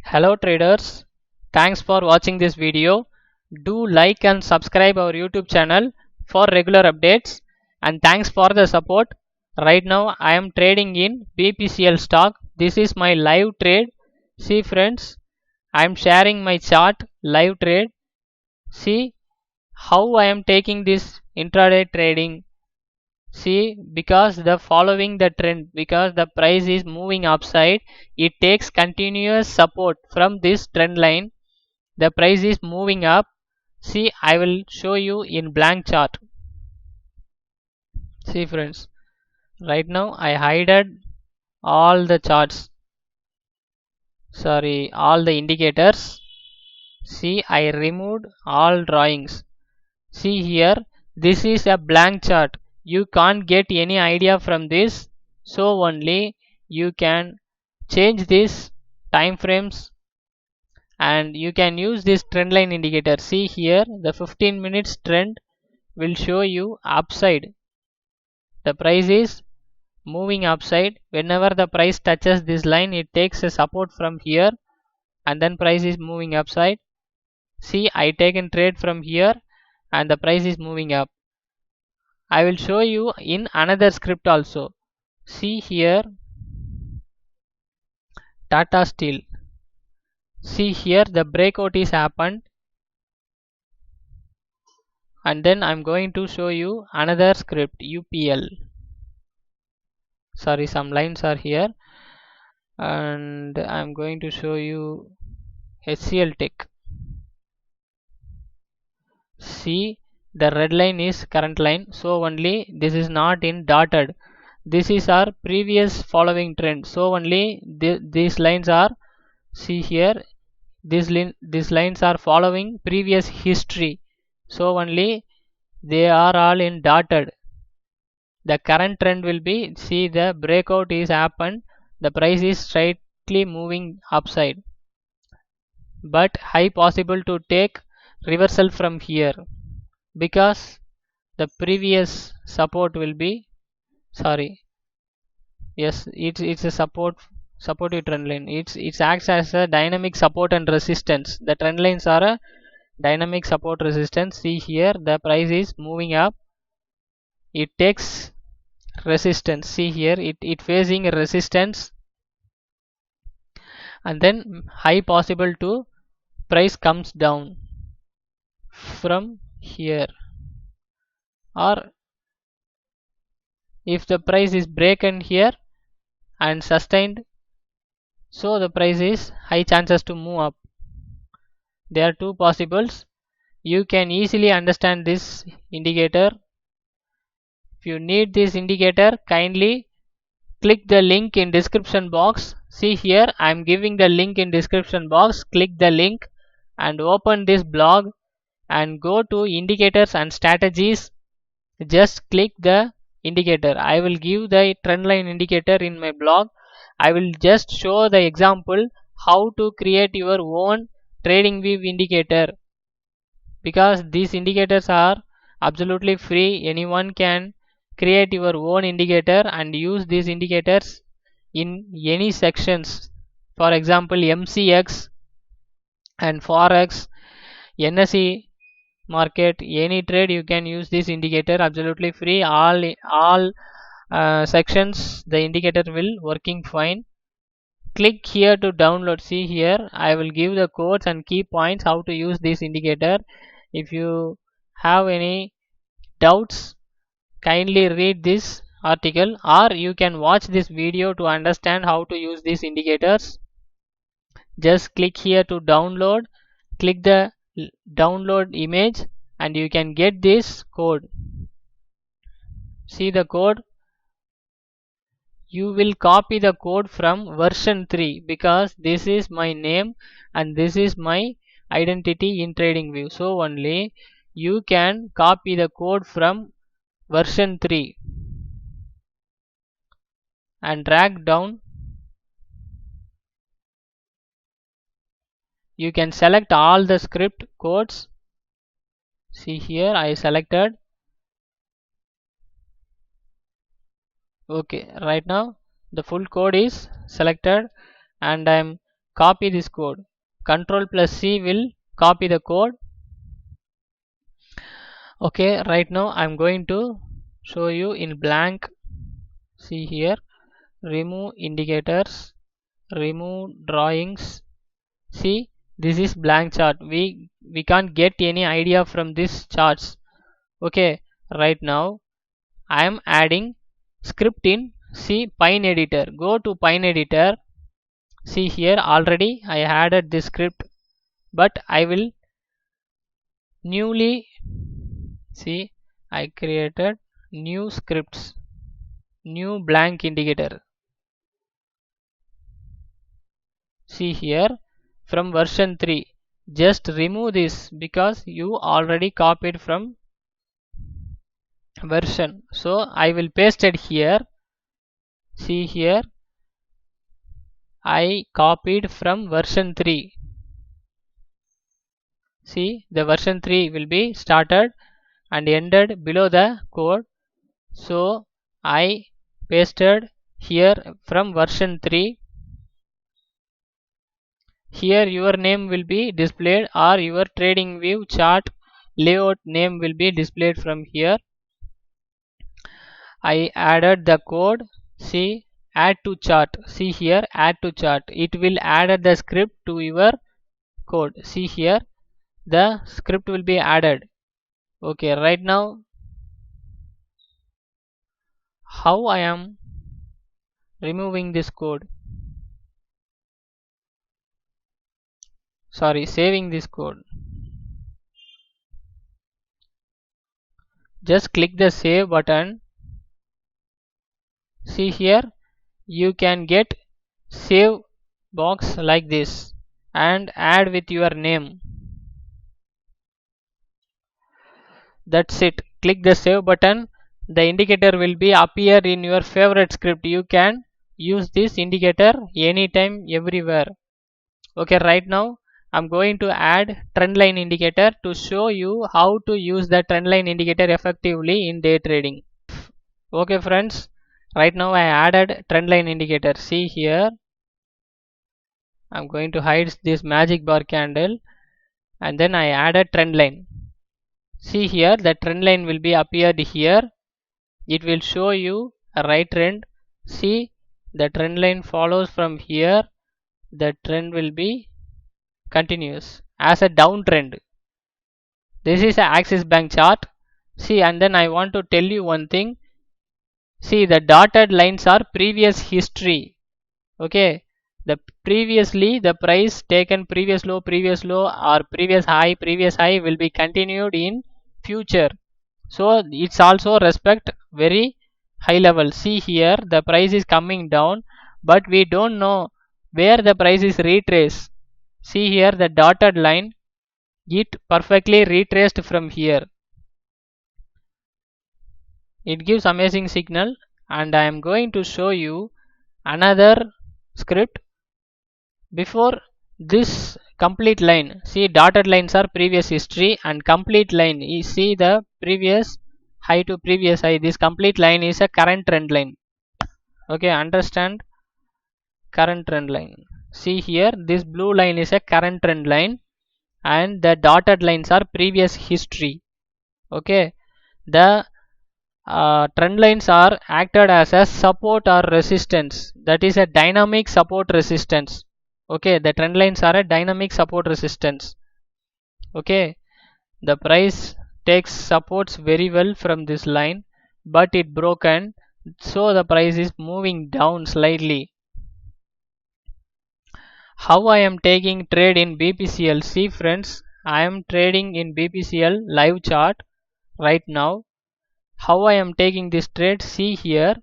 Hello traders, thanks for watching this video. Do like and subscribe our YouTube channel for regular updates, and thanks for the support. Right now I am trading in BPCL stock. This is my live trade. See friends, I am sharing my chart live trade. See how I am taking this intraday trading. See, because the following the trend, because the price is moving upside, it takes continuous support from this trend line. The price is moving up. See, I will show you in blank chart. See friends, right now I hided all the charts, sorry, all the indicators. See, I removed all drawings. See here, this is a blank chart. You can't get any idea from this, so only you can change this time frames and you can use this trend line indicator. See here, the 15 minutes trend will show you upside. The price is moving upside. Whenever the price touches this line, it takes a support from here and then price is moving upside. See, I taken trade from here and the price is moving up. I will show you in another script also. See here, Tata Steel. See here, the breakout is happened, and then I'm going to show you another script, UPL. Sorry, some lines are here, and I'm going to show you HCL Tech. See, the red line is current line, so only this is not in dotted. This is our previous following trend, so only these lines are, see here, these lines are following previous history, so only they are all in dotted. The current trend will be, see, the breakout is happened, the price is straightly moving upside, but high possible to take reversal from here because the previous support will be, sorry, yes, it's a supportive trend line. It acts as a dynamic support and resistance. The trend lines are a dynamic support resistance. See here, the price is moving up, it takes resistance. See here, it facing a resistance, and then high possible to price comes down from here, or if the price is broken here and sustained, so the price is high chances to move up. There are two possibles. You can easily understand this indicator. If you need this indicator, kindly click the link in description box. See here, I am giving the link in description box. Click the link and open this blog and go to indicators and strategies. Just click the indicator. I will give the trend line indicator in my blog. I will just show the example how to create your own trading view indicator, because these indicators are absolutely free. Anyone can create your own indicator and use these indicators in any sections. For example, MCX and Forex, NSE market, any trade you can use this indicator absolutely free. All sections the indicator will working fine. Click here to download. See here, I will give the codes and key points how to use this indicator. If you have any doubts, kindly read this article, or you can watch this video to understand how to use these indicators. Just click here to download, click the download image, and you can get this code. See the code, you will copy the code from version 3 because this is my name and this is my identity in TradingView, so only you can copy the code from version 3 and drag down. You can select all the script codes. See here, I selected. Okay, right now the full code is selected and I'm copy this code. Control plus C will copy the code. Okay, right now I'm going to show you in blank. See here, remove indicators, remove drawings. See, this is blank chart. We can't get any idea from this charts. Okay, right now I am adding script in Pine editor. Go to Pine editor. See here, already I added this script, but I will newly see I created new scripts, new blank indicator. See here, from version 3. Just remove this because you already copied from version. So I will paste it here. See here, I copied from version 3. See, the version 3 will be started and ended below the code. So I pasted here from version 3. Here your name will be displayed, or your trading view chart layout name will be displayed from here. I added the code. See, add to chart. See here, add to chart. It will add the script to your code. See here, the script will be added. Okay, right now how I am removing this code, sorry, saving this code. Just click the save button. See here, you can get save box like this and add with your name. That's it. Click the save button. The indicator will be appear in your favorite script. You can use this indicator anytime, everywhere. Okay, right now I'm going to add trendline indicator to show you how to use the trendline indicator effectively in day trading. Okay friends, right now I added trendline indicator. See here, I'm going to hide this magic bar candle and then I added trendline. See here, the trend line will be appeared here. It will show you a right trend. See, the trend line follows from here. The trend will be continuous as a downtrend. This is a Axis Bank chart. See, and then I want to tell you one thing. See, the dotted lines are previous history. Okay, the previously the price taken previous low or previous high will be continued in future. So it's also respect very high level. See here, the price is coming down, but we don't know where the price is retraced. See here, the dotted line, it perfectly retraced from here. It gives amazing signal, and I am going to show you another script. Before this complete line, see, dotted lines are previous history, and complete line, you see the previous high to previous high. This complete line is a current trend line. Okay, understand, current trend line. See here, this blue line is a current trend line and the dotted lines are previous history. Okay, the trend lines are acted as a support or resistance. That is a dynamic support resistance. Okay, the trend lines are a dynamic support resistance. Okay, the price takes supports very well from this line, but it broken, so the price is moving down slightly. How I am taking trade in BPCL? See friends, I am trading in BPCL live chart right now. How I am taking this trade? See here,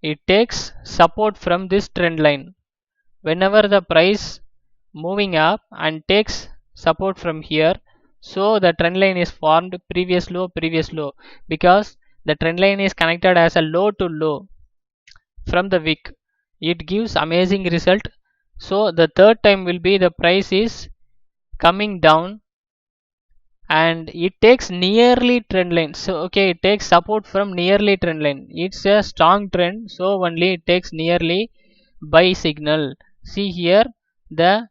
it takes support from this trend line. Whenever the price moving up and takes support from here, so the trend line is formed previous low, because the trend line is connected as a low to low from the wick. It gives amazing result. So the third time will be the price is coming down and it takes nearly trend line. So okay, it takes support from nearly trend line. It's a strong trend, so only it takes nearly buy signal. See here, the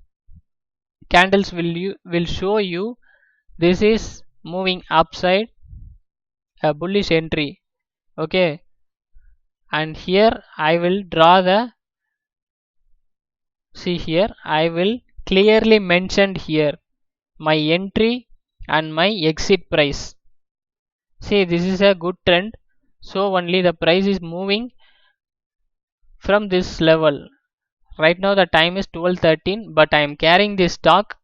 candles will show you this is moving upside, a bullish entry. Okay, and here I will draw the, see here I will clearly mention here my entry and my exit price. See, this is a good trend, so only the price is moving from this level. Right now the time is 12:13, but I am carrying this stock.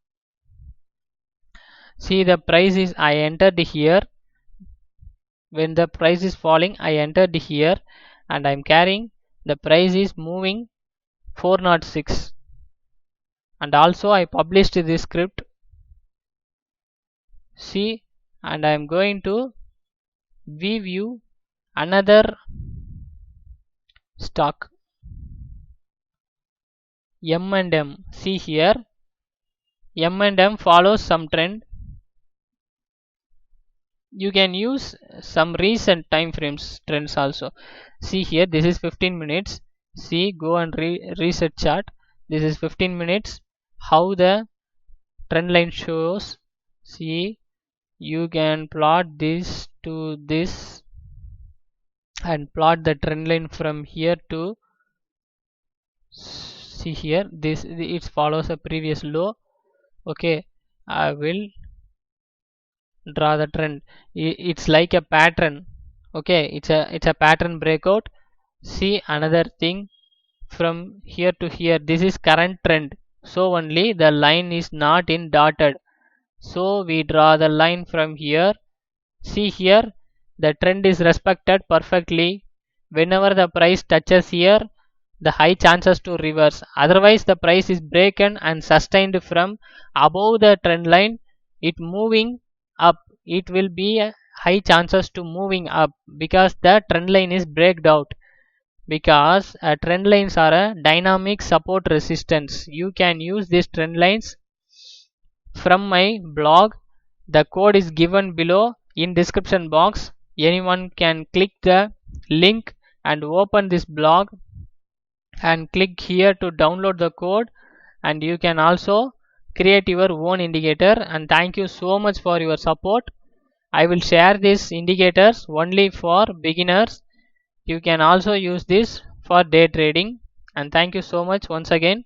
See, the price is, I entered here when the price is falling, I entered here and I am carrying, the price is moving 406, and also I published this script. See, and I am going to view another stock, M&M. See here, M&M follows some trend. You can use some recent time frames trends also. See here, this is 15 minutes. See, go and reset chart. This is 15 minutes. How the trend line shows. See, you can plot this to this and plot the trend line from here to, see here, this it follows a previous low. Okay, I will draw the trend. It's like a pattern. Okay, it's a pattern breakout. See, another thing, from here to here, this is current trend, so only the line is not in dotted, so we draw the line from here. See here, the trend is respected perfectly. Whenever the price touches here, the high chances to reverse, otherwise the price is broken and sustained from above the trend line, it moving up, it will be a high chances to moving up because the trend line is breaked out. Because trend lines are a dynamic support resistance. You can use these trend lines from my blog. The code is given below in description box. Anyone can click the link and open this blog and click here to download the code, and you can also create your own indicator. And thank you so much for your support. I will share these indicators only for beginners. You can also use this for day trading, and thank you so much once again.